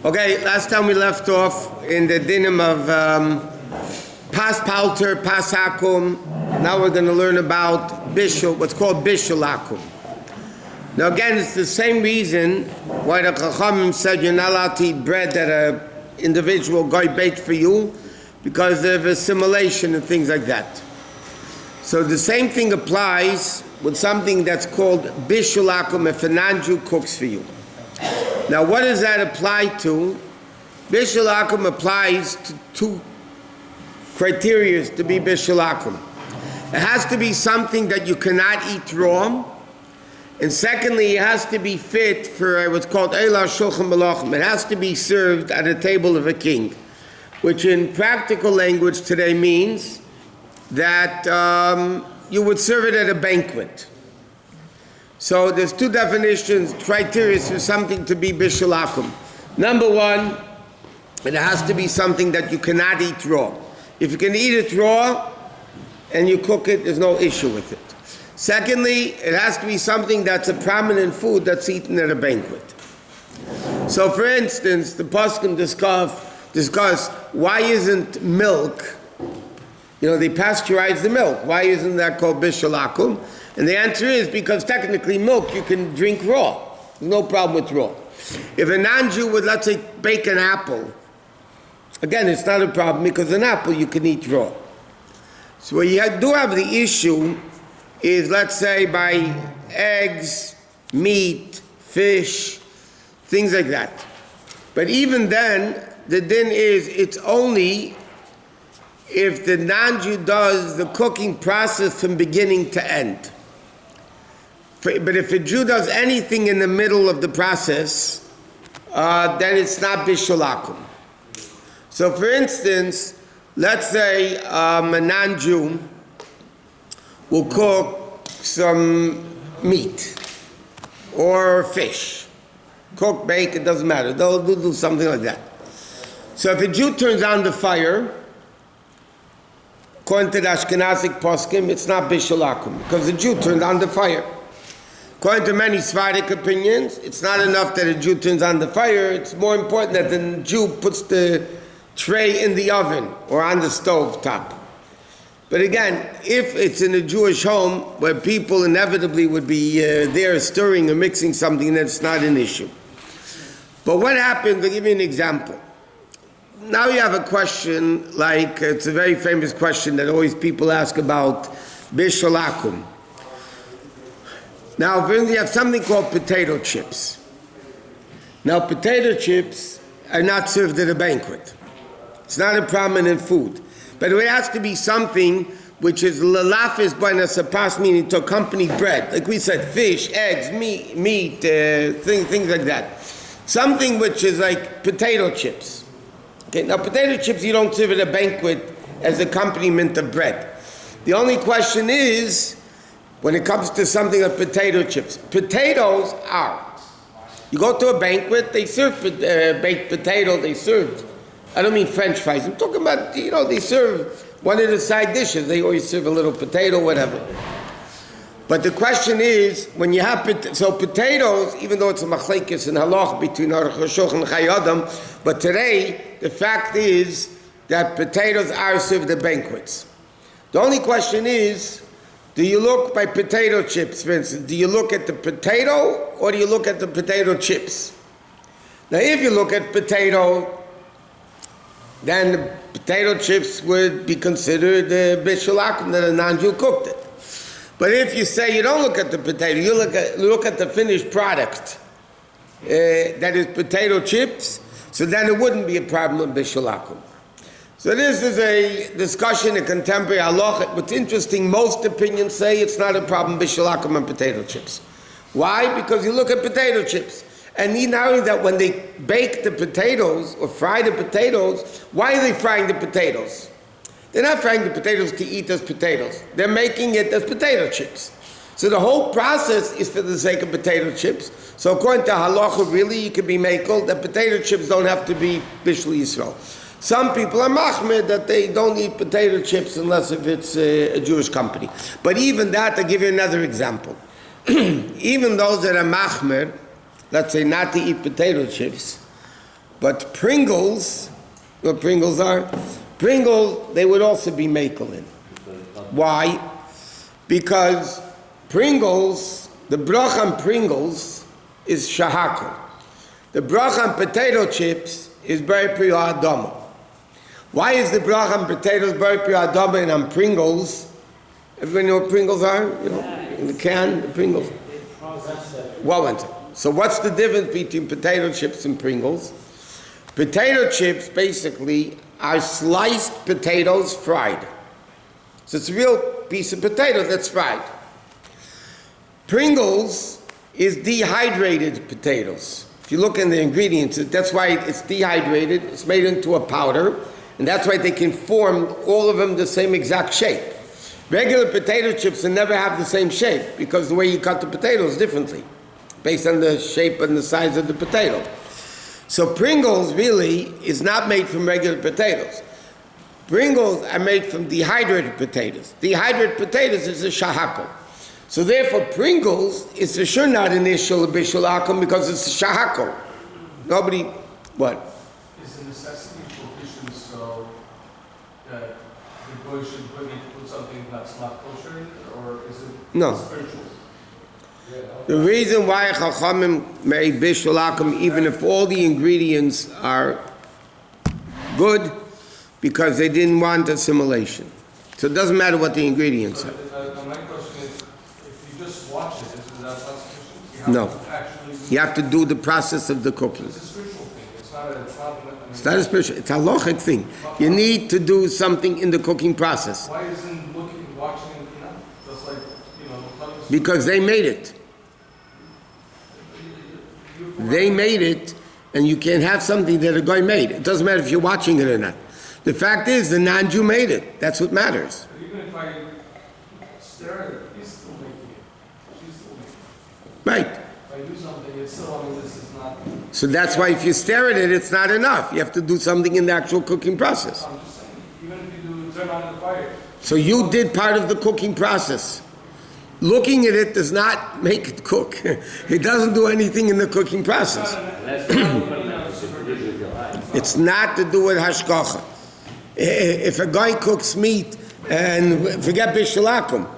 Okay, last time we left off in the dinim of pas palter, pas hakum. Now we're going to learn about bishul, what's called bishul hakum. Now again, it's the same reason why the Chachamim said you're not allowed to eat bread that an individual guy baked for you, because of assimilation and things like that. So the same thing applies with something that's called bishul hakum if a non-Jew cooks for you. Now, what does that apply to? Bishul hakum applies to two criteria to be bishul hakum. It has to be something that you cannot eat raw, and secondly, it has to be fit for what's called Eila Shulchan Malachim. It has to be served at a table of a king, which in practical language today means that you would serve it at a banquet. So there's two definitions, criteria for something to be bishul hakum. Number one, it has to be something that you cannot eat raw. If you can eat it raw and you cook it, there's no issue with it. Secondly, it has to be something that's a prominent food that's eaten at a banquet. So for instance, the poskim discuss why isn't milk, they pasteurize the milk. Why isn't that called bishul hakum? And the answer is because technically milk you can drink raw. There's no problem with raw. If a non-Jew would, let's say, bake an apple, again, it's not a problem because an apple you can eat raw. So where you do have the issue is, let's say, by eggs, meat, fish, things like that. But even then, the din is it's only if the non-Jew does the cooking process from beginning to end. But if a Jew does anything in the middle of the process, then it's not bishul hakum. So for instance, let's say a non-Jew will cook some meat or fish. Cook, bake, it doesn't matter. They'll do something like that. So if a Jew turns on the fire, according to the Ashkenazic poskim, it's not bishul hakum because the Jew turned on the fire. According to many Sephardic opinions, it's not enough that a Jew turns on the fire. It's more important that the Jew puts the tray in the oven or on the stove top. But again, if it's in a Jewish home where people inevitably would be there stirring or mixing something, then it's not an issue. But what happens, I'll give you an example. Now you have a question, like it's a very famous question that always people ask about bishul hakum. Now, you have something called potato chips. Now, potato chips are not served at a banquet. It's not a prominent food. But it has to be something which is lalafis b'nasapas, meaning to accompany bread. Like we said, fish, eggs, meat, things like that. Something which is like potato chips. Okay, now potato chips you don't serve at a banquet as accompaniment of bread. The only question is, when it comes to something like potato chips, potatoes are. You go to a banquet, they serve baked potato, they serve, I don't mean French fries, I'm talking about, they serve one of the side dishes, they always serve a little potato, whatever. But the question is, when you have, potatoes, even though it's a machlekes and halacha between halachic and chayadam, but today, the fact is that potatoes are served at banquets. The only question is, do you look by potato chips, for instance? Do you look at the potato or do you look at the potato chips? Now, if you look at potato, then the potato chips would be considered bishul hakum, that a non-Jew cooked it. But if you say you don't look at the potato, you look at the finished product, that is potato chips, so then it wouldn't be a problem of bishul hakum. So this is a discussion in contemporary halacha. What's interesting, most opinions say it's not a problem bishul hakum on potato chips. Why? Because you look at potato chips. And not only that, when they bake the potatoes or fry the potatoes, why are they frying the potatoes? They're not frying the potatoes to eat as potatoes. They're making it as potato chips. So the whole process is for the sake of potato chips. So according to halacha, really, you can be makel that potato chips don't have to be bishul Yisrael. Some people are machmir that they don't eat potato chips unless if it's a Jewish company. But even that, I'll give you another example. Even those that are machmir, let's say not to eat potato chips, But Pringles, you know what Pringles are? Pringles, they would also be makel in. Why? Because Pringles, the bracha on Pringles is shahakol. The bracha on potato chips is bari priya adama. Why is the bracha on potatoes bari priya adama and on Pringles? Everybody know what Pringles are? You know, in the can, the Pringles. So what's the difference between potato chips and Pringles? Potato chips basically are sliced potatoes fried. So it's a real piece of potato that's fried. Pringles is dehydrated potatoes. If you look in the ingredients, that's why it's dehydrated, it's made into a powder, and that's why they can form all of them the same exact shape. Regular potato chips will never have the same shape because the way you cut the potatoes differently, based on the shape and the size of the potato. So Pringles really is not made from regular potatoes. Pringles are made from dehydrated potatoes. Dehydrated potatoes is a shahakol. So therefore Pringles is for sure not an ishul or bishul akum because it's a shahakol. Nobody, what? Is the necessity for fishing so that the boy should put something that's not kosher in it, or is it no. spiritual? The reason why Chachamim made bishul akum, even if all the ingredients are good, because they didn't want assimilation. So it doesn't matter what the ingredients are. My question is, if you just watch it, is that not sufficient? No. You have to do the process of the cooking. It's a spiritual thing. It's not a spiritual, it's a halachic thing. You need to do something in the cooking process. Why isn't watching enough? Just like, because they made it. They made it, and you can't have something that a guy made. It doesn't matter if you're watching it or not. The fact is, the non-Jew made it. That's what matters. Even if I stare at it, he's still making it. She's still making it. Right. If I do something, it's still, this is not... So that's why if you stare at it, it's not enough. You have to do something in the actual cooking process. I'm just saying, even if you turn on the fire... So you did part of the cooking process. Looking at it does not make it cook. It doesn't do anything in the cooking process. It's not to do with hashgacha. If a guy cooks meat, and forget bishul akum,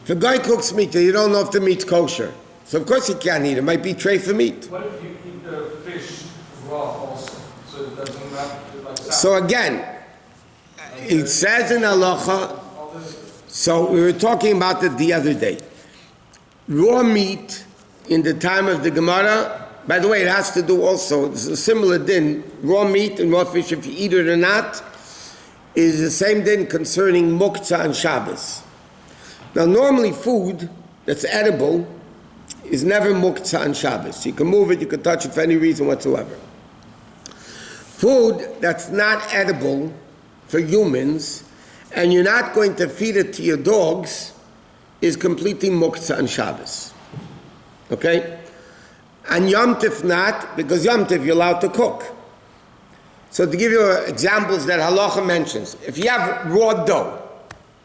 if a guy cooks meat, you don't know if the meat's kosher. So of course he can't eat it. It might be tray for meat. What if you eat the fish raw also? So it doesn't matter. So again, it says in halacha, so we were talking about it the other day. Raw meat in the time of the Gemara, by the way, it has to do also, it's a similar din, raw meat and raw fish, if you eat it or not, is the same din concerning muktzah and Shabbos. Now normally food that's edible is never muktzah and Shabbos. You can move it, you can touch it for any reason whatsoever. Food that's not edible for humans, and you're not going to feed it to your dogs, is completely muktzah and Shabbos. Okay? And Yom Tif not, because Yom Tif you're allowed to cook. So to give you examples that halacha mentions, if you have raw dough,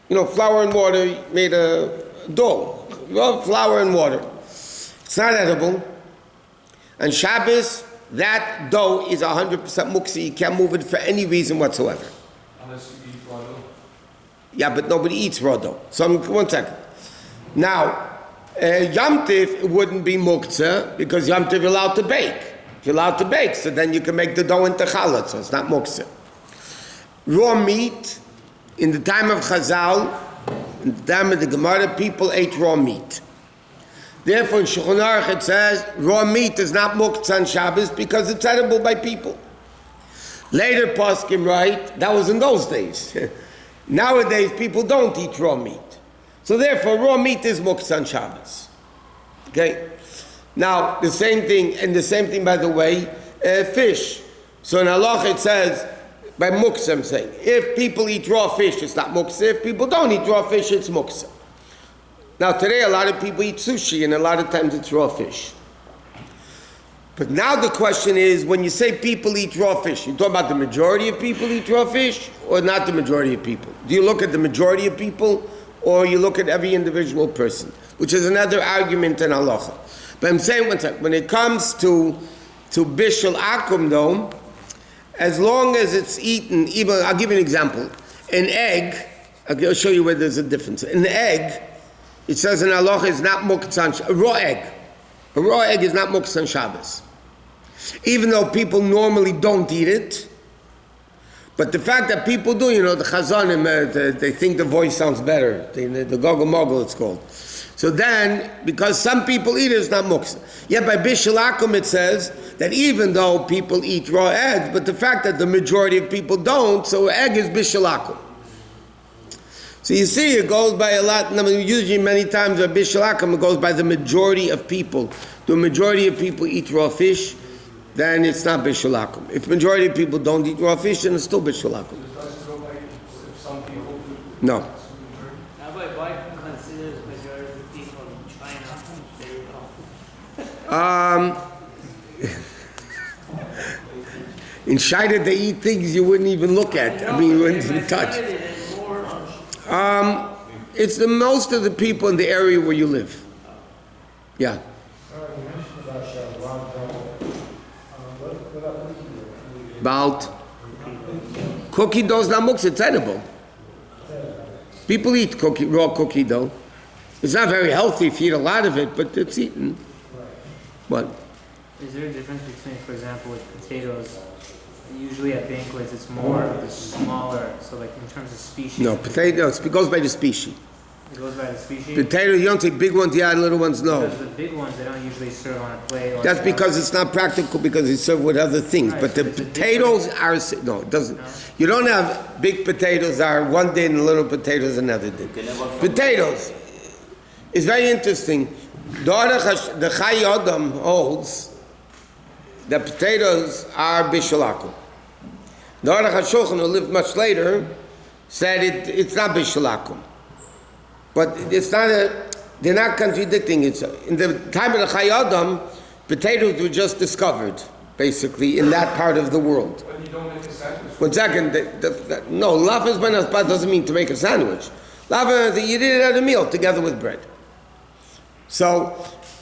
flour and water, you made a dough, raw flour and water, it's not edible. And Shabbos, that dough is 100% muktzah, you can't move it for any reason whatsoever. Unless you eat raw dough. Yeah, but nobody eats raw dough. So one second. Now, Yom Tif, it wouldn't be muktzah because Yom Tif you're allowed to bake. If you're allowed to bake, so then you can make the dough into challah, so it's not muktzah. Raw meat, in the time of Chazal, in the time of the Gemara, people ate raw meat. Therefore, in Shulchan Aruch it says, raw meat is not muktzah on Shabbos because it's edible by people. Later, poskim write, that was in those days. Nowadays, people don't eat raw meat. So therefore, raw meat is muktzah on Shabbos. Okay? Now, the same thing, by the way, fish. So in halacha it says, by muktzah I'm saying, if people eat raw fish, it's not muktzah. If people don't eat raw fish, it's muktzah. Now today, a lot of people eat sushi, and a lot of times it's raw fish. But now the question is, when you say people eat raw fish, you talk about the majority of people eat raw fish, or not the majority of people? Do you look at the majority of people, or you look at every individual person? Which is another argument in halacha. But I'm saying one second, when it comes to bishul akum though, as long as it's eaten, even, I'll give you an example. An egg, I'll show you where there's a difference. An egg, it says in halacha, is not muktzah, a raw egg. A raw egg is not muktzah Shabbos. Even though people normally don't eat it, but the fact that people do, the chazanim, they think the voice sounds better. The goggle moggle it's called. So then, because some people eat it, it's not muktzah. Yet by bishul akum it says that even though people eat raw eggs, but the fact that the majority of people don't, so egg is bishul akum. So you see, it goes by a lot. Usually, many times by bishul akum, it goes by the majority of people. The majority of people eat raw fish, then it's not bishul akum. If majority of people don't eat raw fish, then it's still bishul akum. No. Why considers majority of people in China In China, they eat things you wouldn't even look at. You wouldn't even touch. It's the most of the people in the area where you live. Yeah. About cookie dough is not muktzah, it's edible. People eat raw cookie dough. It's not very healthy if you eat a lot of it, but it's eaten. What? Is there a difference between, for example, with potatoes? Usually at banquets, it's smaller. So, like in terms of species. No, potatoes. It goes by the species. It goes by the species. Potatoes, you don't take big ones, yeah, and little ones, no. Because the big ones, they don't usually serve on a plate. That's because it's not practical because it's served with other things. Right, but the so it's a potatoes are no, it doesn't. No? You don't have big potatoes are one day and little potatoes another day. Potatoes is very interesting. The Chai Adam holds that potatoes are bishul akum. The Aruch HaShulchan, who lived much later, said it's not bishul akum. But it's not they're not contradicting it. In the time of the Chai Adam, potatoes were just discovered, basically, in that part of the world. But you don't make a sandwich. 1 second, no, lafaz ben aspat doesn't mean to make a sandwich. Lafaz, you did it at a meal together with bread. So,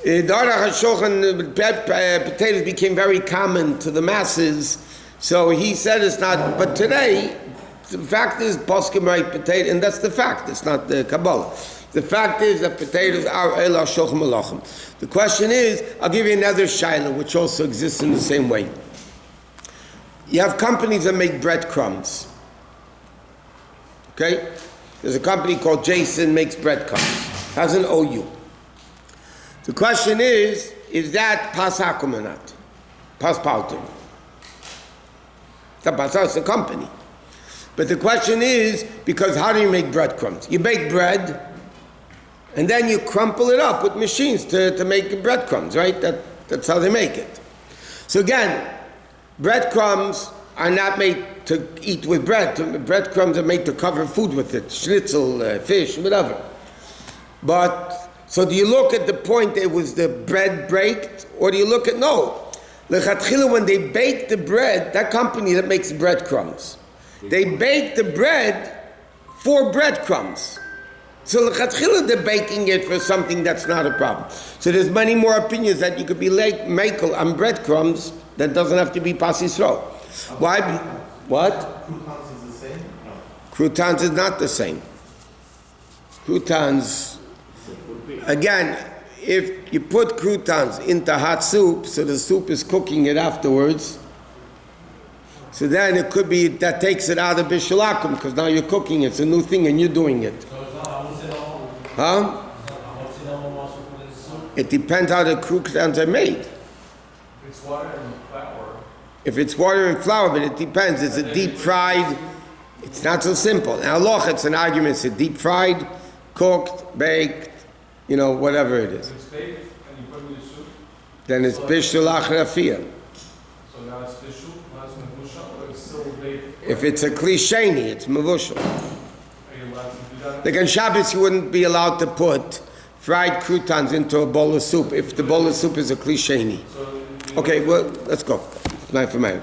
the Aruch HaShulchan, potatoes became very common to the masses, so he said it's not, but today, the fact is, poskim write potato, and that's the fact, it's not the Kabbalah. The fact is that potatoes are elah shochem malachim. The question is, I'll give you another shaila, which also exists in the same way. You have companies that make breadcrumbs. Okay? There's a company called Jason makes breadcrumbs. Has an OU. The question is that pas hakum or not? Pas pauter. It's a company. But the question is, because how do you make breadcrumbs? You bake bread, and then you crumple it up with machines to make breadcrumbs, right? That's how they make it. So again, breadcrumbs are not made to eat with bread. Breadcrumbs are made to cover food with it, schnitzel, fish, whatever. But, so do you look at the point it was the bread baked, or do you look at, no. Lechatchila, when they bake the bread, that company that makes breadcrumbs, they bake the bread for breadcrumbs. So lechatchila, they're baking it for something that's not a problem. So there's many more opinions that you could be makel on breadcrumbs that doesn't have to be pas Yisrael. Why? What? Croutons is the same? No. Croutons is not the same. Croutons, again, if you put croutons into hot soup, so the soup is cooking it afterwards, so then it could be that takes it out of bishul akum because now you're cooking it. It's a new thing and you're doing it. Huh? It depends how the croutons are made. It's water and flour. If it's water and flour, but it depends. It's a deep fried. It's not so simple. Now, halacha, it's an argument. It's a deep fried, cooked, baked, whatever it is. If it's baked and you put it in the soup, Then it's bishul achrafiyah. so now it's bishul, now it's mevushal, or it's still baked? If it's a klisheni, it's mavushal. Are you allowed to do that? Like on Shabbos, you wouldn't be allowed to put fried croutons into a bowl of soup if the bowl of soup is a klisheni. Okay, well, let's go. It's my for me.